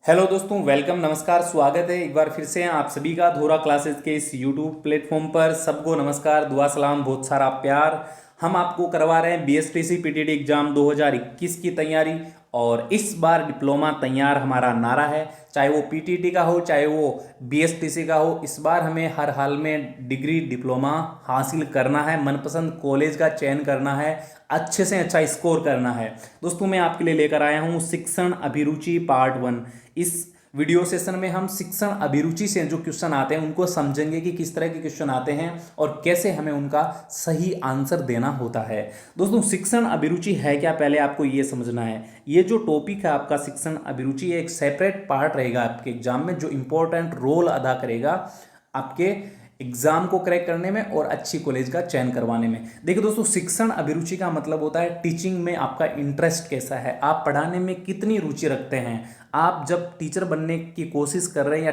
Hello दोस्तों, welcome, नमस्कार, स्वागत है एक बार फिर से आप सभी का धोरा क्लासेस के इस यूट्यूब प्लेटफॉर्म पर। सबको नमस्कार, दुआ सलाम, बहुत सारा प्यार। हम आपको करवा रहे हैं बीएसटीसी पीटीटी एग्जाम 2021 की तैयारी। और इस बार डिप्लोमा तैयार हमारा नारा है, चाहे वो पीटीटी का हो चाहे वो बीएसटीसी का हो। इस बार हमें हर हाल में डिग्री डिप्लोमा हासिल करना है, मनपसंद कॉलेज का चयन करना है, अच्छे से अच्छा स्कोर करना है। दोस्तों, मैं आपके लिए लेकर आया हूँ शिक्षण अभिरुचि पार्ट 1। इस वीडियो सेशन में हम शिक्षण अभिरुचि से जो क्वेश्चन आते हैं उनको समझेंगे कि किस तरह के क्वेश्चन आते हैं और कैसे हमें उनका सही आंसर देना होता है। दोस्तों, शिक्षण अभिरुचि है क्या, पहले आपको ये समझना है। ये जो टॉपिक है आपका शिक्षण अभिरुचि, एक सेपरेट पार्ट रहेगा आपके एग्जाम में, जो इंपॉर्टेंट रोल अदा करेगा आपके एग्जाम को क्रैक करने में और अच्छी कॉलेज का चयन करवाने में। देखिए दोस्तों, शिक्षण अभिरुचि का मतलब होता है टीचिंग में आपका इंटरेस्ट कैसा है, आप पढ़ाने में कितनी रुचि रखते हैं। आप जब टीचर बनने की कोशिश कर रहे हैं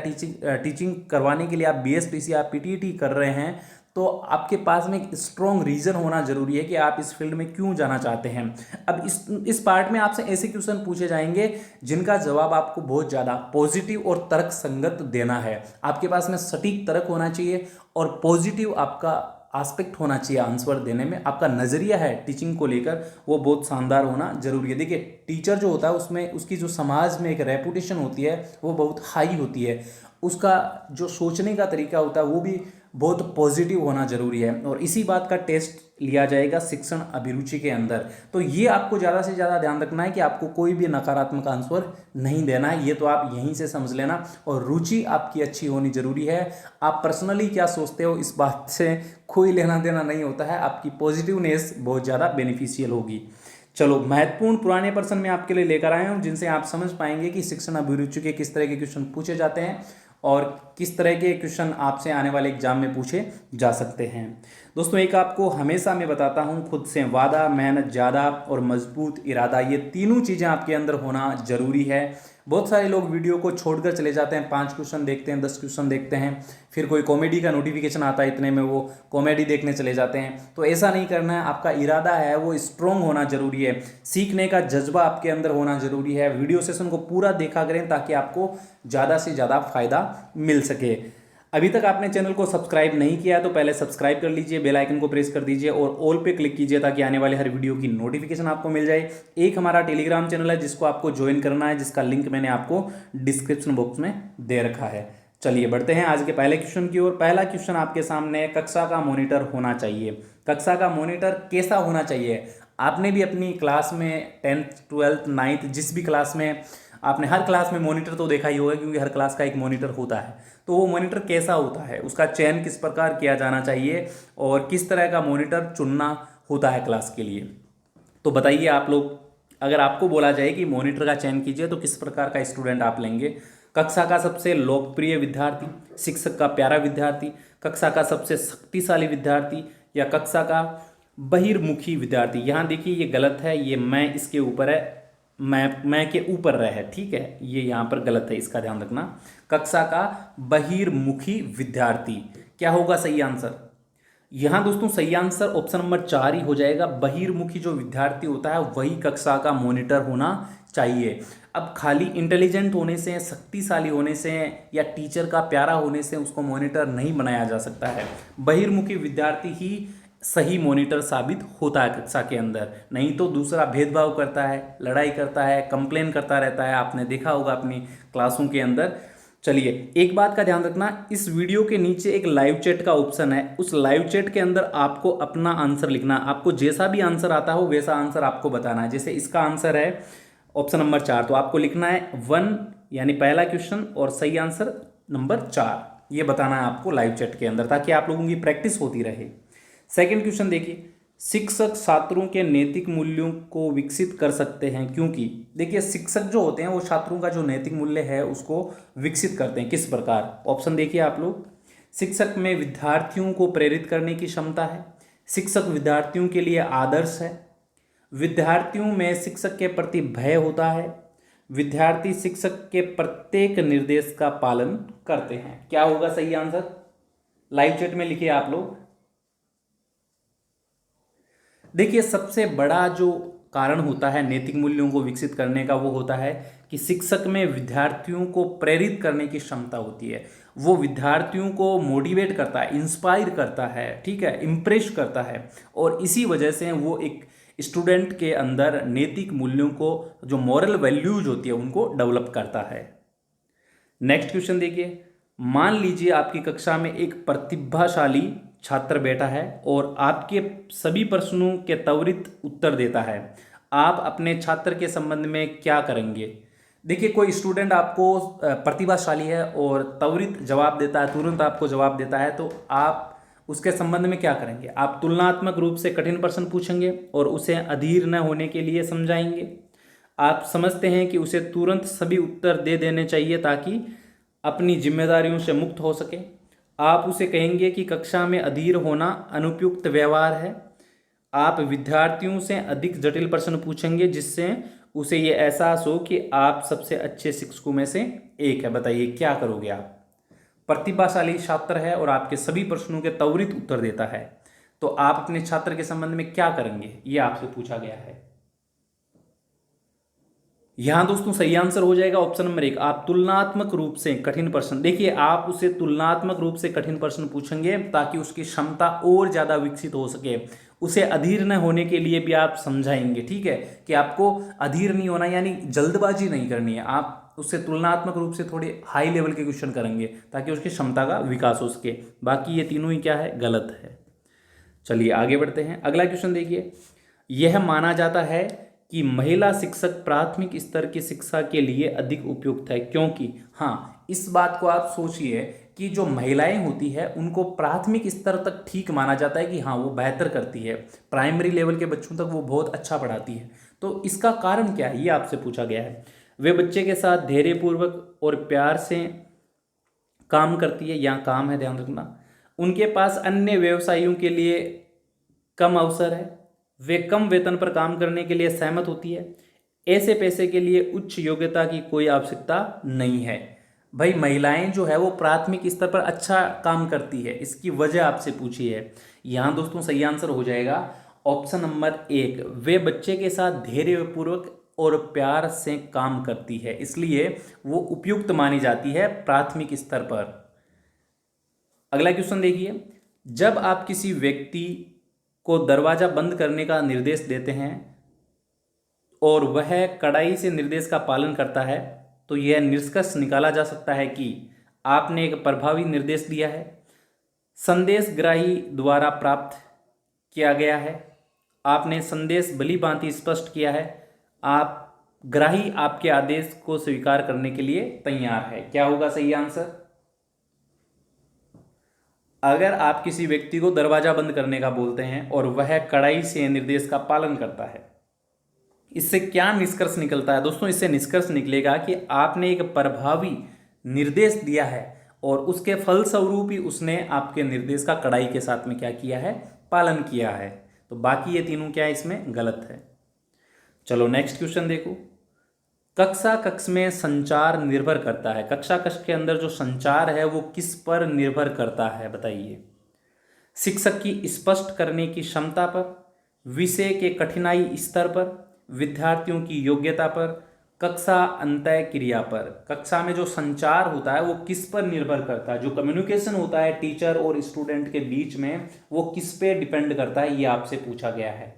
या टीचिंग करवाने के लिए आप बीएसटीसी या पीटीटी कर रहे हैं, तो आपके पास में एक स्ट्रॉन्ग रीजन होना जरूरी है कि आप इस फील्ड में क्यों जाना चाहते हैं। अब इस पार्ट में आपसे ऐसे क्वेश्चन पूछे जाएंगे जिनका जवाब आपको बहुत ज़्यादा पॉजिटिव और तर्क संगत देना है। आपके पास में सटीक तर्क होना चाहिए और पॉजिटिव आपका एस्पेक्ट होना चाहिए आंसर देने में। आपका नज़रिया है टीचिंग को लेकर वो बहुत शानदार होना जरूरी है। देखिए, टीचर जो होता है उसमें उसकी जो समाज में एक रेपुटेशन होती है वो बहुत हाई होती है। उसका जो सोचने का तरीका होता है वो भी बहुत पॉजिटिव होना जरूरी है। और इसी बात का टेस्ट लिया जाएगा शिक्षण अभिरुचि के अंदर। तो ये आपको ज़्यादा से ज़्यादा ध्यान रखना है कि आपको कोई भी नकारात्मक आंसर नहीं देना है, ये तो आप यहीं से समझ लेना। और रुचि आपकी अच्छी होनी जरूरी है। आप पर्सनली क्या सोचते हो इस बात से कोई लेना देना नहीं होता है, आपकी पॉजिटिवनेस बहुत ज़्यादा बेनिफिशियल होगी। चलो, महत्वपूर्ण पुराने प्रश्न मैं आपके लिए लेकर आया हूँ जिनसे आप समझ पाएंगे कि शिक्षण अभिरुचि के किस तरह के क्वेश्चन पूछे जाते हैं और किस तरह के क्वेश्चन आपसे आने वाले एग्जाम में पूछे जा सकते हैं। दोस्तों, एक आपको हमेशा मैं बताता हूँ, खुद से वादा, मेहनत ज़्यादा और मजबूत इरादा, ये तीनों चीज़ें आपके अंदर होना जरूरी है। बहुत सारे लोग वीडियो को छोड़कर चले जाते हैं, 5 क्वेश्चन देखते हैं, 10 क्वेश्चन देखते हैं, फिर कोई कॉमेडी का नोटिफिकेशन आता है, इतने में वो कॉमेडी देखने चले जाते हैं। तो ऐसा नहीं करना है, आपका इरादा है वो स्ट्रॉन्ग होना जरूरी है, सीखने का जज्बा आपके अंदर होना जरूरी है। वीडियो सेशन को पूरा देखा करें ताकि आपको ज़्यादा से ज़्यादा फायदा मिल सके। अभी तक आपने चैनल को सब्सक्राइब नहीं किया तो पहले सब्सक्राइब कर लीजिए, बेल आइकन को प्रेस कर दीजिए और ऑल पे क्लिक कीजिए ताकि आने वाले हर वीडियो की नोटिफिकेशन आपको मिल जाए। एक हमारा टेलीग्राम चैनल है जिसको आपको ज्वाइन करना है, जिसका लिंक मैंने आपको डिस्क्रिप्शन बॉक्स में दे रखा है। चलिए बढ़ते हैं आज के पहले क्वेश्चन की ओर। पहला क्वेश्चन आपके सामने है, कक्षा का मॉनिटर होना चाहिए। कक्षा का मॉनिटर कैसा होना चाहिए? आपने भी अपनी क्लास में 10th 12th 9th जिस भी क्लास में, आपने हर क्लास में मॉनिटर तो देखा ही होगा क्योंकि हर क्लास का एक मॉनिटर होता है। तो वो मॉनिटर कैसा होता है, उसका चयन किस प्रकार किया जाना चाहिए और किस तरह का मॉनिटर चुनना होता है क्लास के लिए। तो बताइए आप लोग, अगर आपको बोला जाए कि मॉनिटर का चयन कीजिए तो किस प्रकार का स्टूडेंट आप लेंगे? कक्षा का सबसे लोकप्रिय विद्यार्थी, शिक्षक का प्यारा विद्यार्थी, कक्षा का सबसे शक्तिशाली विद्यार्थी, या कक्षा का बहिर्मुखी विद्यार्थी? यहाँ देखिए ये गलत है, ये मैं इसके ऊपर है, मैं के ऊपर रह है, ठीक है, ये यहाँ पर गलत है, इसका ध्यान रखना। कक्षा का बहिर्मुखी विद्यार्थी क्या होगा सही आंसर? यहाँ दोस्तों सही आंसर ऑप्शन नंबर 4 ही हो जाएगा। बहिर्मुखी जो विद्यार्थी होता है वही कक्षा का मॉनिटर होना चाहिए। अब खाली इंटेलिजेंट होने से, शक्तिशाली होने से या टीचर का प्यारा होने से उसको मॉनिटर नहीं बनाया जा सकता है। बहिर्मुखी विद्यार्थी ही सही मॉनिटर साबित होता है कक्षा के अंदर, नहीं तो दूसरा भेदभाव करता है, लड़ाई करता है, कंप्लेन करता रहता है, आपने देखा होगा अपनी क्लासों के अंदर। चलिए, एक बात का ध्यान रखना, इस वीडियो के नीचे एक लाइव चैट का ऑप्शन है, उस लाइव चैट के अंदर आपको अपना आंसर लिखना। आपको जैसा भी आंसर आता हो वैसा आंसर आपको बताना है। जैसे इसका आंसर है ऑप्शन नंबर 4, तो आपको लिखना है 1 यानी पहला क्वेश्चन और सही आंसर नंबर 4, ये बताना है आपको लाइव चैट के अंदर ताकि आप लोगों की प्रैक्टिस होती रहे। सेकंड क्वेश्चन देखिए, शिक्षक छात्रों के नैतिक मूल्यों को विकसित कर सकते हैं क्योंकि? देखिए, शिक्षक जो होते हैं वो छात्रों का जो नैतिक मूल्य है उसको विकसित करते हैं। किस प्रकार? ऑप्शन देखिए आप लोग। शिक्षक में विद्यार्थियों को प्रेरित करने की क्षमता है, शिक्षक विद्यार्थियों के लिए आदर्श है, विद्यार्थियों में शिक्षक के प्रति भय होता है, विद्यार्थी शिक्षक के प्रत्येक निर्देश का पालन करते हैं। क्या होगा सही आंसर? लाइव चैट में लिखिए आप लोग। देखिए, सबसे बड़ा जो कारण होता है नैतिक मूल्यों को विकसित करने का वो होता है कि शिक्षक में विद्यार्थियों को प्रेरित करने की क्षमता होती है। वो विद्यार्थियों को मोटिवेट करता है, इंस्पायर करता है, ठीक है, इम्प्रेस करता है, और इसी वजह से वो एक स्टूडेंट के अंदर नैतिक मूल्यों को, जो मॉरल वैल्यूज होती है, उनको डेवलप करता है। नेक्स्ट क्वेश्चन देखिए, मान लीजिए आपकी कक्षा में एक प्रतिभाशाली छात्र बैठा है और आपके सभी प्रश्नों के त्वरित उत्तर देता है। आप अपने छात्र के संबंध में क्या करेंगे? देखिए, कोई स्टूडेंट आपको प्रतिभाशाली है और त्वरित जवाब देता है, तुरंत आपको जवाब देता है, तो आप उसके संबंध में क्या करेंगे? आप तुलनात्मक रूप से कठिन प्रश्न पूछेंगे और उसे अधीर न होने के लिए समझाएंगे। आप समझते हैं कि उसे तुरंत सभी उत्तर दे देने चाहिए ताकि अपनी जिम्मेदारियों से मुक्त हो सके। आप उसे कहेंगे कि कक्षा में अधीर होना अनुपयुक्त व्यवहार है। आप विद्यार्थियों से अधिक जटिल प्रश्न पूछेंगे जिससे उसे ये एहसास हो कि आप सबसे अच्छे शिक्षकों में से एक है। बताइए क्या करोगे आप? प्रतिभाशाली छात्र है और आपके सभी प्रश्नों के त्वरित उत्तर देता है, तो आप अपने छात्र के संबंध में क्या करेंगे, ये आपसे पूछा गया है। यहां दोस्तों सही आंसर हो जाएगा ऑप्शन नंबर 1। आप तुलनात्मक रूप से कठिन प्रश्न, देखिए आप उसे तुलनात्मक रूप से कठिन प्रश्न पूछेंगे ताकि उसकी क्षमता और ज्यादा विकसित हो सके। उसे अधीर न होने के लिए भी आप समझाएंगे, ठीक है, कि आपको अधीर नहीं होना, यानी जल्दबाजी नहीं करनी है। आप उससे तुलनात्मक रूप से थोड़े हाई लेवल के क्वेश्चन करेंगे ताकि उसकी क्षमता का विकास हो सके। बाकी ये तीनों ही क्या है, गलत है। चलिए आगे बढ़ते हैं। अगला क्वेश्चन देखिए, यह माना जाता है कि महिला शिक्षक प्राथमिक स्तर की शिक्षा के लिए अधिक उपयुक्त है क्योंकि, हाँ, इस बात को आप सोचिए कि जो महिलाएं होती है उनको प्राथमिक स्तर तक ठीक माना जाता है कि हाँ वो बेहतर करती है, प्राइमरी लेवल के बच्चों तक वो बहुत अच्छा पढ़ाती है। तो इसका कारण क्या है, ये आपसे पूछा गया है। वे बच्चे के साथ धैर्यपूर्वक और प्यार से काम करती है, यहाँ काम है, ध्यान रखना। उनके पास अन्य व्यवसायों के लिए कम अवसर है। वे कम वेतन पर काम करने के लिए सहमत होती है। ऐसे पैसे के लिए उच्च योग्यता की कोई आवश्यकता नहीं है। भाई महिलाएं जो है वो प्राथमिक स्तर पर अच्छा काम करती है, इसकी वजह आपसे पूछी है। यहाँ दोस्तों सही आंसर हो जाएगा ऑप्शन नंबर 1। वे बच्चे के साथ धैर्यपूर्वक और प्यार से काम करती है, इसलिए वो उपयुक्त मानी जाती है प्राथमिक स्तर पर। अगला क्वेश्चन देखिए, जब आप किसी व्यक्ति को दरवाजा बंद करने का निर्देश देते हैं और वह कड़ाई से निर्देश का पालन करता है, तो यह निष्कर्ष निकाला जा सकता है कि आपने एक प्रभावी निर्देश दिया है, संदेश ग्राही द्वारा प्राप्त किया गया है, आपने संदेश भली भांति स्पष्ट किया है, आप ग्राही आपके आदेश को स्वीकार करने के लिए तैयार है। क्या होगा सही आंसर? अगर आप किसी व्यक्ति को दरवाजा बंद करने का बोलते हैं और वह कड़ाई से निर्देश का पालन करता है, इससे क्या निष्कर्ष निकलता है दोस्तों? इससे निष्कर्ष निकलेगा कि आपने एक प्रभावी निर्देश दिया है और उसके फलस्वरूप ही उसने आपके निर्देश का कड़ाई के साथ में क्या किया है, पालन किया है। तो बाकी ये तीनों क्या है, इसमें गलत है। चलो नेक्स्ट क्वेश्चन देखो, कक्षा कक्ष में संचार निर्भर करता है। कक्षा कक्ष के अंदर जो संचार है वो किस पर निर्भर करता है, बताइए? शिक्षक की स्पष्ट करने की क्षमता पर, विषय के कठिनाई स्तर पर, विद्यार्थियों की योग्यता पर, कक्षा अंतः क्रिया पर। कक्षा में जो संचार होता है वो किस पर निर्भर करता है? जो कम्युनिकेशन होता है टीचर और स्टूडेंट के बीच में, वो किस पे डिपेंड करता है, ये आपसे पूछा गया है।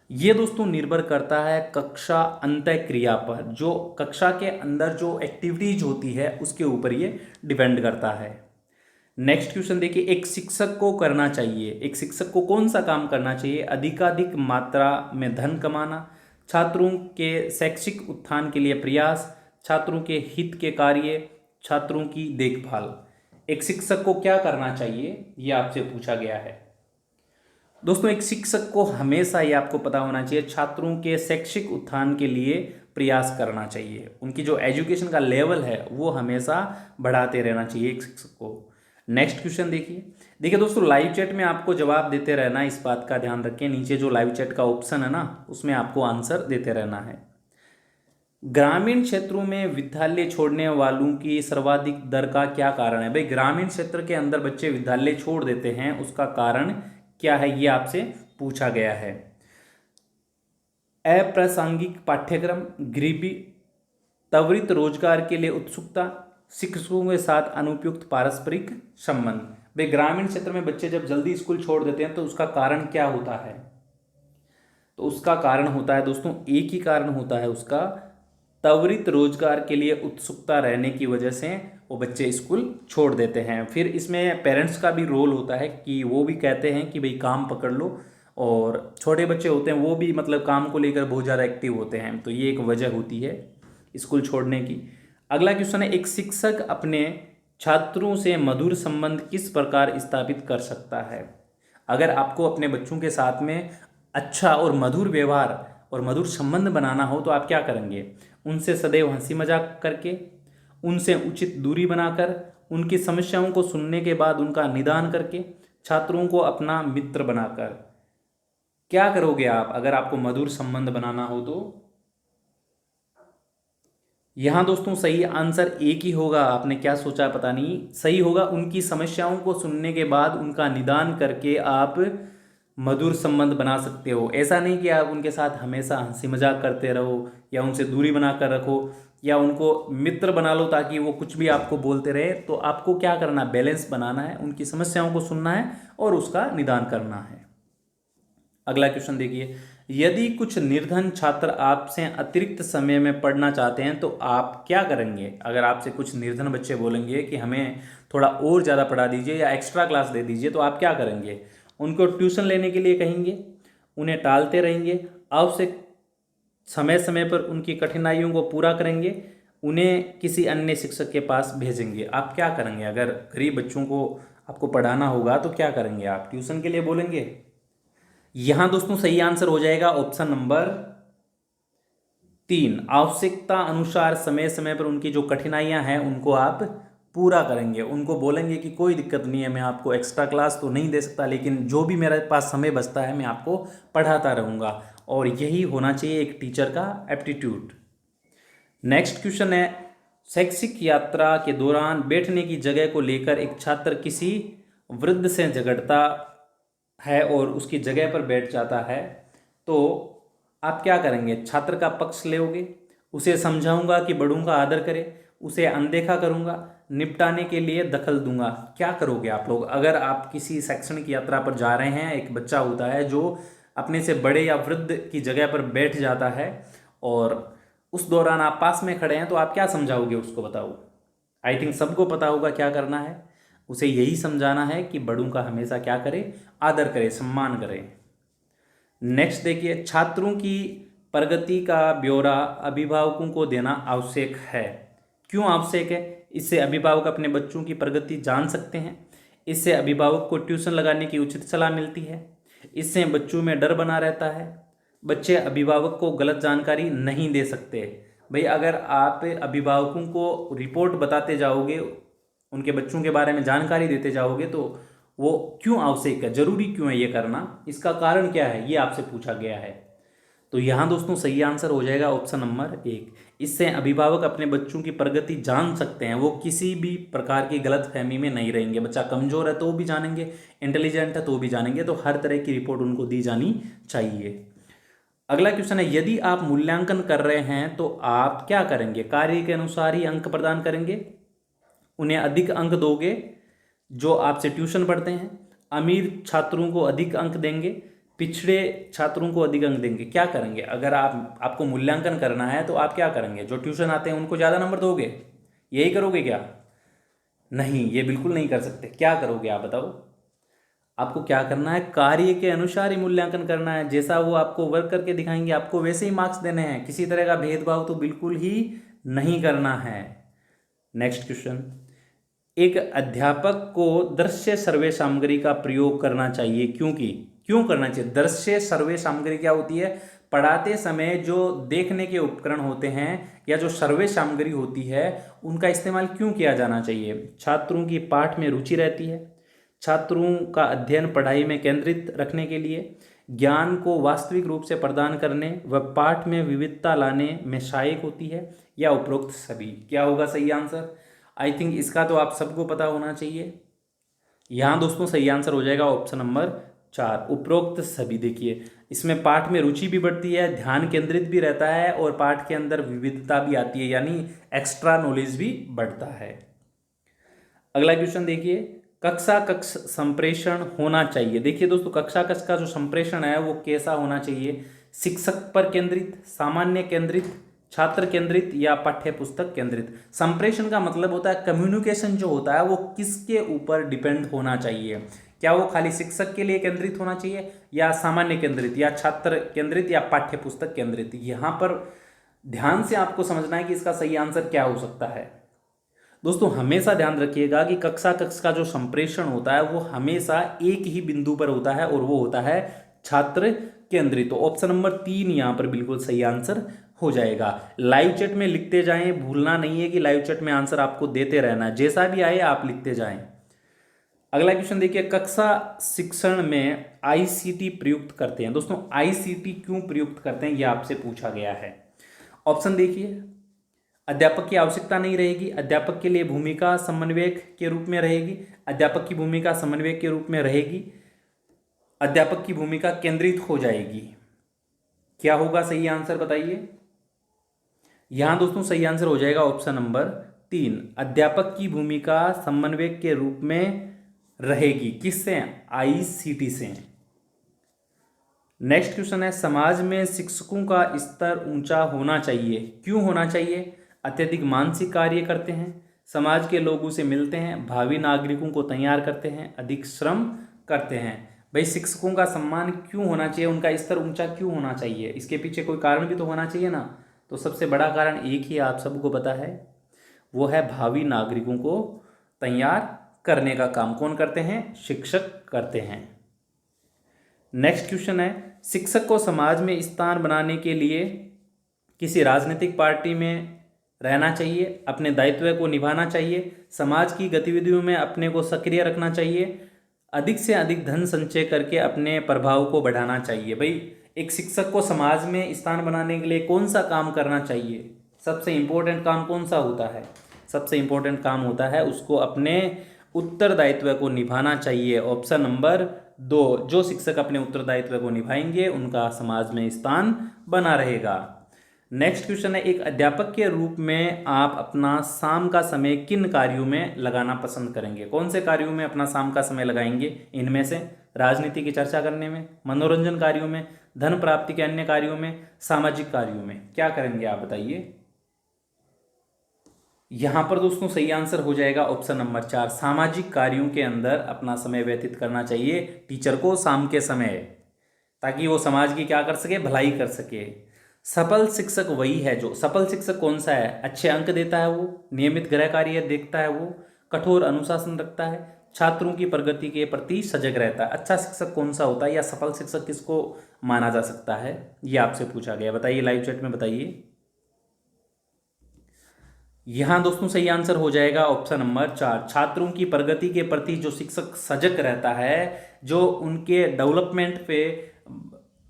ये दोस्तों निर्भर करता है कक्षा अंतः क्रिया पर। जो कक्षा के अंदर जो एक्टिविटीज होती है उसके ऊपर ये डिपेंड करता है। नेक्स्ट क्वेश्चन देखिए, एक शिक्षक को करना चाहिए, एक शिक्षक को कौन सा काम करना चाहिए? अधिकाधिक मात्रा में धन कमाना, छात्रों के शैक्षिक उत्थान के लिए प्रयास, छात्रों के हित के कार्य, छात्रों की देखभाल। एक शिक्षक को क्या करना चाहिए, ये आपसे पूछा गया है। दोस्तों एक शिक्षक को हमेशा ये आपको पता होना चाहिए छात्रों के शैक्षिक उत्थान के लिए प्रयास करना चाहिए। उनकी जो एजुकेशन का लेवल है वो हमेशा बढ़ाते रहना चाहिए एक शिक्षक को। नेक्स्ट क्वेश्चन देखिए दोस्तों, लाइव चैट में आपको जवाब देते रहना, इस बात का ध्यान रखें। नीचे जो लाइव चैट का ऑप्शन है ना, उसमें आपको आंसर देते रहना है। ग्रामीण क्षेत्रों में विद्यालय छोड़ने वालों की सर्वाधिक दर का क्या कारण है? भाई ग्रामीण क्षेत्र के अंदर बच्चे विद्यालय छोड़ देते हैं, उसका कारण क्या है, ये आपसे पूछा गया है। अप्रासंगिक पाठ्यक्रम, गरीबी, त्वरित रोजगार के लिए उत्सुकता, शिक्षकों के साथ अनुपयुक्त पारस्परिक संबंध। वे ग्रामीण क्षेत्र में बच्चे जब जल्दी स्कूल छोड़ देते हैं तो उसका कारण क्या होता है? तो उसका कारण होता है दोस्तों, एक ही कारण होता है उसका, त्वरित रोजगार के लिए उत्सुकता रहने की वजह से वो बच्चे स्कूल छोड़ देते हैं। फिर इसमें पेरेंट्स का भी रोल होता है कि वो भी कहते हैं कि भाई काम पकड़ लो, और छोटे बच्चे होते हैं वो भी मतलब काम को लेकर बहुत ज़्यादा एक्टिव होते हैं, तो ये एक वजह होती है स्कूल छोड़ने की। अगला क्वेश्चन है, एक शिक्षक अपने छात्रों से मधुर संबंध किस प्रकार स्थापित कर सकता है? अगर आपको अपने बच्चों के साथ में अच्छा और मधुर व्यवहार और मधुर संबंध बनाना हो तो आप क्या करेंगे? उनसे सदैव हंसी मजाक करके, उनसे उचित दूरी बनाकर, उनकी समस्याओं को सुनने के बाद उनका निदान करके, छात्रों को अपना मित्र बनाकर। क्या करोगे आप अगर आपको मधुर संबंध बनाना हो तो? यहाँ दोस्तों सही आंसर एक ही होगा। आपने क्या सोचा पता नहीं, सही होगा उनकी समस्याओं को सुनने के बाद उनका निदान करके आप मधुर संबंध बना सकते हो। ऐसा नहीं कि आप उनके साथ हमेशा हंसी मजाक करते रहो या उनसे दूरी बना कर रखो या उनको मित्र बना लो ताकि वो कुछ भी आपको बोलते रहे। तो आपको क्या करना, बैलेंस बनाना है, उनकी समस्याओं को सुनना है और उसका निदान करना है। अगला क्वेश्चन देखिए, यदि कुछ निर्धन छात्र आपसे अतिरिक्त समय में पढ़ना चाहते हैं तो आप क्या करेंगे? अगर आपसे कुछ निर्धन बच्चे बोलेंगे कि हमें थोड़ा और ज़्यादा पढ़ा दीजिए या एक्स्ट्रा क्लास दे दीजिए, तो आप क्या करेंगे? उनको ट्यूशन लेने के लिए कहेंगे, उन्हें टालते रहेंगे, आवश्यक समय समय पर उनकी कठिनाइयों को पूरा करेंगे, उन्हें किसी अन्य शिक्षक के पास भेजेंगे? आप क्या करेंगे? अगर गरीब बच्चों को आपको पढ़ाना होगा तो क्या करेंगे? आप ट्यूशन के लिए बोलेंगे? यहां दोस्तों सही आंसर हो जाएगा ऑप्शन नंबर 3। आवश्यकता अनुसार समय समय पर उनकी जो कठिनाइयां हैं उनको आप पूरा करेंगे। उनको बोलेंगे कि कोई दिक्कत नहीं है, मैं आपको एक्स्ट्रा क्लास तो नहीं दे सकता, लेकिन जो भी मेरे पास समय बचता है मैं आपको पढ़ाता रहूँगा। और यही होना चाहिए एक टीचर का एप्टीट्यूड। नेक्स्ट क्वेश्चन है, शैक्षिक यात्रा के दौरान बैठने की जगह को लेकर एक छात्र किसी वृद्ध से झगड़ता है और उसकी जगह पर बैठ जाता है, तो आप क्या करेंगे? छात्र का पक्ष लोगे, उसे समझाऊंगा कि बड़ों का आदर करे, उसे अनदेखा करूंगा, निपटाने के लिए दखल दूंगा? क्या करोगे आप लोग? अगर आप किसी शैक्षणिक यात्रा पर जा रहे हैं, एक बच्चा होता है जो अपने से बड़े या वृद्ध की जगह पर बैठ जाता है और उस दौरान आप पास में खड़े हैं, तो आप क्या समझाओगे उसको? बताओ। आई थिंक सबको पता होगा क्या करना है। उसे यही समझाना है कि बड़ों का हमेशा क्या करे, आदर करे, सम्मान करे। नेक्स्ट देखिए, छात्रों की प्रगति का ब्यौरा अभिभावकों को देना आवश्यक है। क्यों आवश्यक है? इससे अभिभावक अपने बच्चों की प्रगति जान सकते हैं। इससे अभिभावक को ट्यूशन लगाने की उचित सलाह मिलती है। इससे बच्चों में डर बना रहता है। बच्चे अभिभावक को गलत जानकारी नहीं दे सकते। भाई अगर आप अभिभावकों को रिपोर्ट बताते जाओगे, उनके बच्चों के बारे में जानकारी देते जाओगे, तो वो क्यों आवश्यक है, जरूरी क्यों है ये करना, इसका कारण क्या है, ये आपसे पूछा गया है। तो यहाँ दोस्तों सही आंसर हो जाएगा ऑप्शन नंबर 1। इससे अभिभावक अपने बच्चों की प्रगति जान सकते हैं, वो किसी भी प्रकार की गलत फहमी में नहीं रहेंगे। बच्चा कमजोर है तो भी जानेंगे, इंटेलिजेंट है तो भी जानेंगे, तो हर तरह की रिपोर्ट उनको दी जानी चाहिए। अगला क्वेश्चन है, यदि आप मूल्यांकन कर रहे हैं तो आप क्या करेंगे? कार्य के अनुसार ही अंक प्रदान करेंगे, उन्हें अधिक अंक दोगे जो आपसे ट्यूशन पढ़ते हैं, अमीर छात्रों को अधिक अंक देंगे, पिछड़े छात्रों को अधिक अंक देंगे? क्या करेंगे? अगर आपको मूल्यांकन करना है तो आप क्या करेंगे? जो ट्यूशन आते हैं उनको ज़्यादा नंबर दोगे? यही करोगे क्या? नहीं, ये बिल्कुल नहीं कर सकते। क्या करोगे आप बताओ? आपको क्या करना है? कार्य के अनुसार ही मूल्यांकन करना है। जैसा वो आपको वर्क करके दिखाएंगे आपको वैसे ही मार्क्स देने हैं। किसी तरह का भेदभाव तो बिल्कुल ही नहीं करना है। नेक्स्ट क्वेश्चन, एक अध्यापक को दृश्य सर्वे सामग्री का प्रयोग करना चाहिए क्योंकि क्यों करना चाहिए? दृश्य सर्वे सामग्री क्या होती है? पढ़ाते समय जो देखने के उपकरण होते हैं या जो सर्वे सामग्री होती है उनका इस्तेमाल क्यों किया जाना चाहिए? छात्रों की पाठ में रुचि रहती है, छात्रों का अध्ययन पढ़ाई में केंद्रित रखने के लिए, ज्ञान को वास्तविक रूप से प्रदान करने व पाठ में विविधता लाने में सहायक होती है, या उपरोक्त सभी? क्या होगा सही आंसर? आई थिंक इसका तो आप सबको पता होना चाहिए। यहाँ दोस्तों सही आंसर हो जाएगा ऑप्शन नंबर 4, उपरोक्त सभी। देखिए इसमें पाठ में रुचि भी बढ़ती है, ध्यान केंद्रित भी रहता है और पाठ के अंदर विविधता भी आती है, यानी एक्स्ट्रा नॉलेज भी बढ़ता है। अगला क्वेश्चन देखिए, कक्षा कक्ष संप्रेषण होना चाहिए। देखिए दोस्तों, कक्षा कक्ष का जो संप्रेषण है वो कैसा होना चाहिए? शिक्षक पर केंद्रित, सामान्य केंद्रित, छात्र केंद्रित या पाठ्य पुस्तक केंद्रित। संप्रेषण का मतलब होता है कम्युनिकेशन जो होता है वो किसके ऊपर डिपेंड होना चाहिए। क्या वो खाली शिक्षक के लिए केंद्रित होना चाहिए, या सामान्य केंद्रित, या छात्र केंद्रित, या पाठ्य पुस्तक केंद्रित। यहाँ पर ध्यान से आपको समझना है कि इसका सही आंसर क्या हो सकता है। दोस्तों हमेशा ध्यान रखिएगा कि कक्षा कक्ष का जो संप्रेषण होता है वो हमेशा एक ही बिंदु पर होता है और वो होता है छात्र केंद्रित। तो ऑप्शन नंबर 3 यहाँ पर बिल्कुल सही आंसर हो जाएगा। लाइव चैट में लिखते जाएं, भूलना नहीं है कि लाइव चैट में आंसर आपको देते रहना है, जैसा भी आए आप लिखते जाएं। अगला क्वेश्चन देखिए, कक्षा शिक्षण में आईसीटी प्रयुक्त करते हैं। दोस्तों आईसीटी क्यों प्रयुक्त करते हैं, यह आपसे पूछा गया है। ऑप्शन देखिए, अध्यापक की आवश्यकता नहीं रहेगी, अध्यापक के लिए भूमिका समन्वयक के रूप में रहेगी, अध्यापक की भूमिका समन्वयक के रूप में रहेगी, अध्यापक की भूमिका केंद्रित हो जाएगी। क्या होगा सही आंसर बताइए। यहां दोस्तों सही आंसर हो जाएगा ऑप्शन नंबर 3, अध्यापक की भूमिका समन्वयक के रूप में रहेगी। किससे? आईसीटी से। नेक्स्ट क्वेश्चन है, समाज में शिक्षकों का स्तर ऊंचा होना चाहिए। क्यों होना चाहिए? अत्यधिक मानसिक कार्य करते हैं, समाज के लोगों से मिलते हैं, भावी नागरिकों को तैयार करते हैं, अधिक श्रम करते हैं। भाई शिक्षकों का सम्मान क्यों होना चाहिए, उनका स्तर ऊंचा क्यों होना चाहिए? इसके पीछे कोई कारण भी तो होना चाहिए ना। तो सबसे बड़ा कारण एक ही आप सबको पता है, वो है भावी नागरिकों को तैयार करने का काम कौन करते हैं? शिक्षक करते हैं। नेक्स्ट क्वेश्चन है, शिक्षक को समाज में स्थान बनाने के लिए किसी राजनीतिक पार्टी में रहना चाहिए, अपने दायित्व को निभाना चाहिए, समाज की गतिविधियों में अपने को सक्रिय रखना चाहिए, अधिक से अधिक धन संचय करके अपने प्रभाव को बढ़ाना चाहिए। भाई एक शिक्षक को समाज में स्थान बनाने के लिए कौन सा काम करना चाहिए? सबसे इंपॉर्टेंट काम कौन सा होता है? सबसे इंपॉर्टेंट काम होता है उसको अपने उत्तरदायित्व को निभाना चाहिए। ऑप्शन नंबर 2, जो शिक्षक अपने उत्तरदायित्व को निभाएंगे उनका समाज में स्थान बना रहेगा। नेक्स्ट क्वेश्चन है, एक अध्यापक के रूप में आप अपना शाम का समय किन कार्यों में लगाना पसंद करेंगे? कौन से कार्यों में अपना शाम का समय लगाएंगे? इनमें से राजनीति की चर्चा करने में, मनोरंजन कार्यों में, धन प्राप्ति के अन्य कार्यों में, सामाजिक कार्यों में। क्या करेंगे आप बताइए। यहां पर दोस्तों सही आंसर हो जाएगा ऑप्शन नंबर 4, सामाजिक कार्यों के अंदर अपना समय व्यतीत करना चाहिए टीचर को शाम के समय, ताकि वो समाज की क्या कर सके? भलाई कर सके। सफल शिक्षक वही है जो, सफल शिक्षक कौन सा है? अच्छे अंक देता है वो, नियमित गृह कार्य देखता है वो, कठोर अनुशासन रखता है, छात्रों की प्रगति के प्रति सजग रहता है। अच्छा शिक्षक कौन सा होता है, या सफल शिक्षक किसको माना जा सकता है? ये आपसे पूछा गया, बताइए लाइव चैट में बताइए। यहां दोस्तों सही आंसर हो जाएगा ऑप्शन नंबर 4, छात्रों की प्रगति के प्रति जो शिक्षक सजग रहता है, जो उनके डेवलपमेंट पे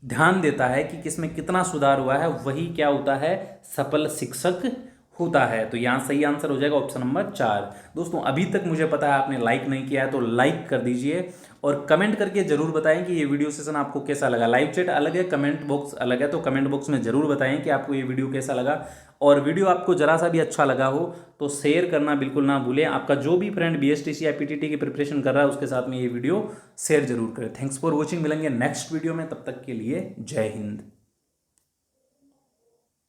ध्यान देता है कि किसमें कितना सुधार हुआ है, वही क्या होता है? सफल शिक्षक होता है। तो यहाँ सही आंसर हो जाएगा ऑप्शन नंबर 4। दोस्तों अभी तक मुझे पता है आपने लाइक नहीं किया है, तो लाइक कर दीजिए और कमेंट करके जरूर बताएं कि ये वीडियो सेशन आपको कैसा लगा। लाइव चैट अलग है, कमेंट बॉक्स अलग है, तो कमेंट बॉक्स में जरूर बताएं कि आपको ये वीडियो कैसा लगा। और वीडियो आपको जरा सा भी अच्छा लगा हो तो शेयर करना बिल्कुल ना भूलें। आपका जो भी फ्रेंड बीएसटीसी या पीटीटी की प्रिपरेशन कर रहा है उसके साथ में ये वीडियो शेयर जरूर करें। थैंक्स फॉर वॉचिंग, मिलेंगे नेक्स्ट वीडियो में, तब तक के लिए जय हिंद।